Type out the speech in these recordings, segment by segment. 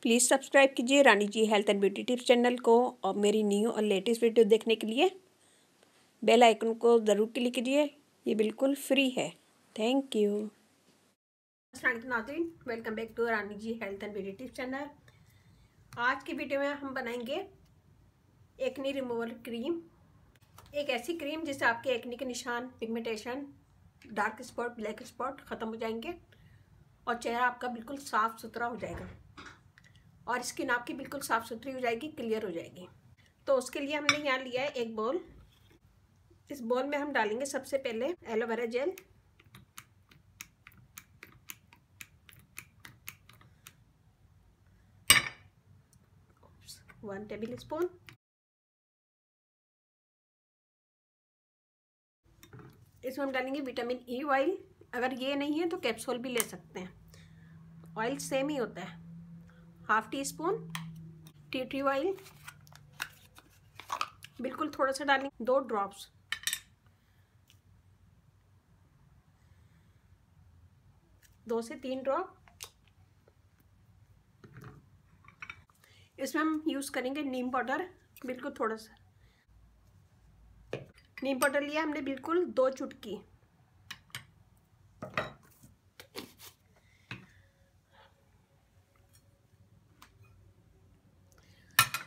Please subscribe कीजिए Rani ji health and beauty tips channel को और मेरी न्यू और लेटेस्ट वीडियो देखने के लिए बेल आइकन को ज़रूर क्लिक कीजिए। ये बिल्कुल फ्री है। Thank you. नाज़रीन, welcome back to Rani ji health and beauty tips channel. आज की वीडियो में हम बनाएंगे एक्ने रिमूवल क्रीम। एक ऐसी क्रीम जिससे आपके एक्ने के निशान, pigmentation, dark spot, black spot ख़त्म हो जाएंगे और चेहरा आपका बिल्कुल साफ़ सुथरा हो जाएगा और स्किन आपकी बिल्कुल साफ़ सुथरी हो जाएगी, क्लियर हो जाएगी। तो उसके लिए हमने यहाँ लिया है एक बोल। इस बोल में हम डालेंगे सबसे पहले aloe vera gel, one table spoon. इसमें हम डालेंगे विटामिन ई ऑयल। अगर ये नहीं है तो कैप्सूल भी ले सकते हैं, ऑयल सेम ही होता है। Half tea spoon tea tree oil, बिल्कुल थोड़ा सा डालेंगे, 2 ड्रॉप्स। दो से 3 ड्रॉप। इसमें हम यूज़ करेंगे नीम पाउडर, बिल्कुल थोड़ा सा नीम पाउडर लिया हमने, बिल्कुल 2 चुटकी।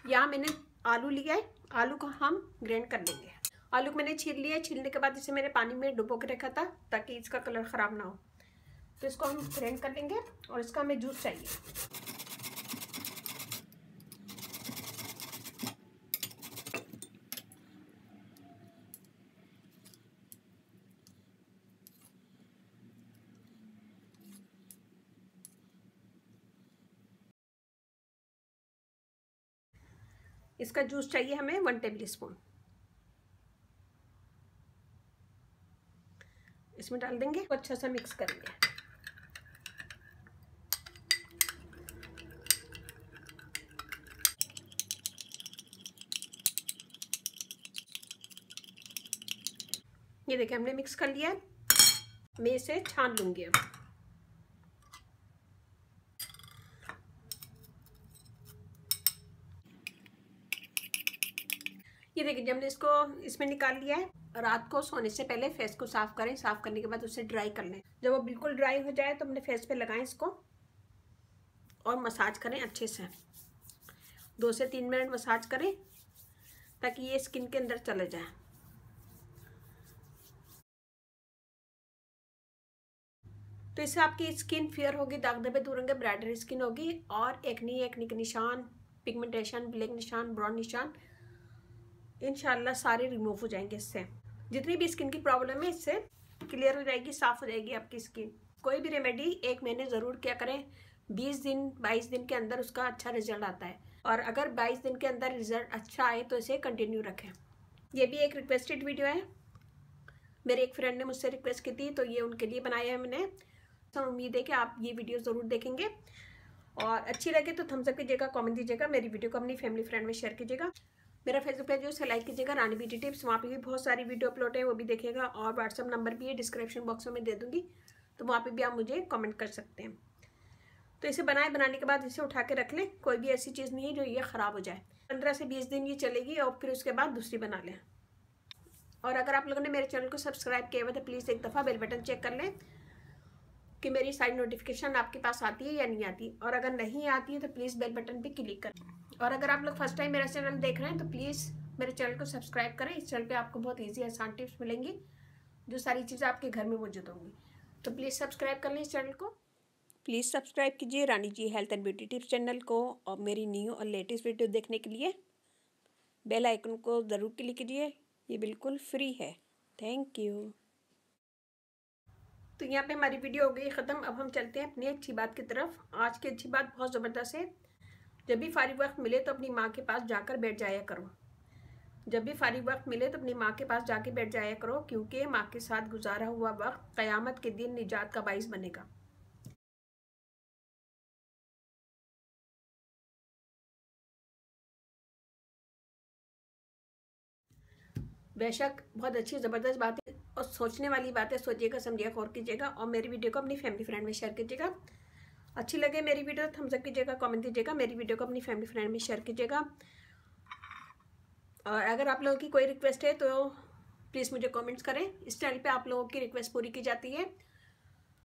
यहाँ मैंने आलू लिया है, आलू को हम ग्राइंड कर लेंगे। आलू को मैंने छील लिया है। छीलने के बाद इसे मैंने पानी में डुबो के रखा था ताकि इसका कलर ख़राब ना हो। तो इसको हम ग्राइंड कर लेंगे और इसका हमें जूस चाहिए। इसका जूस चाहिए हमें 1 टेबल स्पून। इसमें डाल देंगे, अच्छा सा मिक्स करेंगे। ये देखिए हमने मिक्स कर लिया है। मैं इसे छान लूंगी अब। ये देखिए जब हमने इसको इसमें निकाल लिया है। रात को सोने से पहले फेस को साफ करें। साफ करने के बाद उसे ड्राई कर लें। जब वो बिल्कुल ड्राई हो जाए तो अपने फेस पे लगाएं इसको और मसाज करें अच्छे से। 2 से 3 मिनट मसाज करें ताकि ये स्किन के अंदर चले जाए। तो इससे आपकी स्किन फेयर होगी, दाग धब्बे दूर होंगे, ब्राइटर स्किन होगी और एक्ने के निशान, पिगमेंटेशन, ब्लैक निशान, ब्राउन निशान इंशाल्लाह सारे रिमूव हो जाएंगे। इससे जितनी भी स्किन की प्रॉब्लम है इससे क्लियर हो जाएगी, साफ हो जाएगी आपकी स्किन। कोई भी रेमेडी 1 महीने ज़रूर क्या करें, 20 दिन 22 दिन के अंदर उसका अच्छा रिजल्ट आता है। और अगर 22 दिन के अंदर रिजल्ट अच्छा आए तो इसे कंटिन्यू रखें। ये भी एक रिक्वेस्टेड वीडियो है, मेरे एक फ्रेंड ने मुझसे रिक्वेस्ट की थी तो ये उनके लिए बनाया है मैंने। तो उम्मीद है कि आप ये वीडियो ज़रूर देखेंगे और अच्छी लगे तो थम्स अप कीजिएगा, कमेंट दीजिएगा, मेरी वीडियो को अपनी फैमिली फ्रेंड में शेयर कीजिएगा। मेरा फेसबुक पेज है उसे लाइक कीजिएगा, रानी ब्यूटी टिप्स। वहाँ पे भी बहुत सारी वीडियो अपलोड है, वो भी देखिएगा। और व्हाट्सअप नंबर भी है, डिस्क्रिप्शन बॉक्स में दे दूँगी, तो वहाँ पे भी आप मुझे कमेंट कर सकते हैं। तो इसे बनाने के बाद इसे उठा के रख लें। कोई भी ऐसी चीज़ नहीं है जो ये ख़राब हो जाए। 15 से 20 दिन ये चलेगी और फिर उसके बाद दूसरी बना लें। और अगर आप लोगों ने मेरे चैनल को सब्सक्राइब किया हुआ तो प्लीज़ एक दफ़ा बेल बटन चेक कर लें कि मेरी सारी नोटिफिकेशन आपके पास आती है या नहीं आती। और अगर नहीं आती है तो प्लीज़ बेल बटन पे क्लिक करें। और अगर आप लोग फर्स्ट टाइम मेरा चैनल देख रहे हैं तो प्लीज़ मेरे चैनल को सब्सक्राइब करें। इस चैनल पे आपको बहुत ईजी आसान टिप्स मिलेंगी, जो सारी चीज़ें आपके घर में मौजूद होंगी। तो प्लीज़ सब्सक्राइब कर लें इस चैनल को। प्लीज़ सब्सक्राइब कीजिए Rani ji health and beauty tips channel को और मेरी न्यू और लेटेस्ट वीडियो देखने के लिए बेल आइकन को ज़रूर क्लिक कीजिए। ये बिल्कुल फ्री है। Thank you. तो यहाँ पे हमारी वीडियो हो गई ख़त्म। अब हम चलते हैं अपनी अच्छी बात की तरफ। आज की अच्छी बात बहुत ज़बरदस्त है। जब भी फारिग वक्त मिले तो अपनी माँ के पास जाकर बैठ जाया करो। जब भी फारिग वक्त मिले तो अपनी माँ के पास जाके बैठ जाया करो, क्योंकि माँ के साथ गुजारा हुआ वक्त क़यामत के दिन निजात का बाइस बनेगा। बेशक बहुत अच्छी ज़बरदस्त बात है और सोचने वाली बात है। सोचिएगा, समझिएगा, गौर कीजिएगा और मेरी वीडियो को अपनी फैमिली फ्रेंड में शेयर कीजिएगा। अच्छी लगे मेरी वीडियो तो थम्स अप कीजिएगा, कमेंट दीजिएगा, मेरी वीडियो को अपनी फैमिली फ्रेंड में शेयर कीजिएगा। और अगर आप लोगों की कोई रिक्वेस्ट है तो प्लीज़ मुझे कमेंट्स करें। इस चैनल पे आप लोगों की रिक्वेस्ट पूरी की जाती है।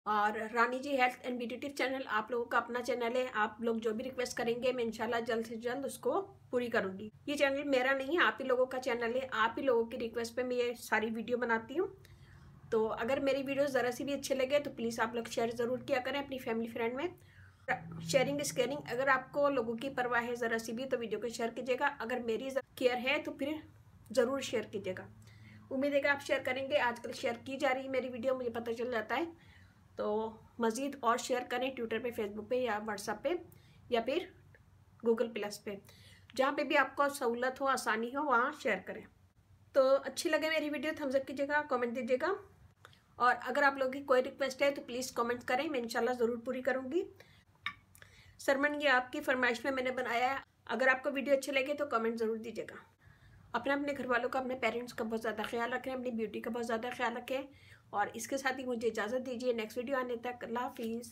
और Rani ji health and beauty tip channel आप लोगों का अपना चैनल है। आप लोग जो भी रिक्वेस्ट करेंगे मैं इंशाल्लाह जल्द से जल्द उसको पूरी करूँगी। ये चैनल मेरा नहीं है, आप ही लोगों का चैनल है। आप ही लोगों की रिक्वेस्ट पे मैं ये सारी वीडियो बनाती हूँ। तो अगर मेरी वीडियो ज़रा सी भी अच्छे लगे तो प्लीज़ आप लोग शेयर ज़रूर किया करें अपनी फैमिली फ्रेंड में। Sharing is caring. अगर आपको लोगों की परवाह है ज़रा सी भी तो वीडियो को शेयर कीजिएगा। अगर मेरी केयर है तो फिर ज़रूर शेयर कीजिएगा। उम्मीद है कि आप शेयर करेंगे। आजकल शेयर की जा रही है मेरी वीडियो, मुझे पता चल जाता है। तो मज़ीद और शेयर करें ट्विटर पे, फेसबुक पे या व्हाट्सएप पे या फिर गूगल प्लस पे, जहाँ पे भी आपको सहूलत हो, आसानी हो, वहाँ शेयर करें। तो अच्छी लगे मेरी वीडियो थम्स अप कीजिएगा, कमेंट दीजिएगा। और अगर आप लोगों की कोई रिक्वेस्ट है तो प्लीज़ कमेंट करें, मैं इंशाल्लाह ज़रूर पूरी करूँगी। सरमन ये आपकी फरमाइश में मैंने बनाया है। अगर आपको वीडियो अच्छे लगे तो कमेंट ज़रूर दीजिएगा। अपने घर वालों का, अपने पेरेंट्स का बहुत ज़्यादा ख्याल रखें, अपनी ब्यूटी का बहुत ज़्यादा ख्याल रखें। और इसके साथ ही मुझे इजाज़त दीजिए। नेक्स्ट वीडियो आने तक अल्लाह हाफिज़।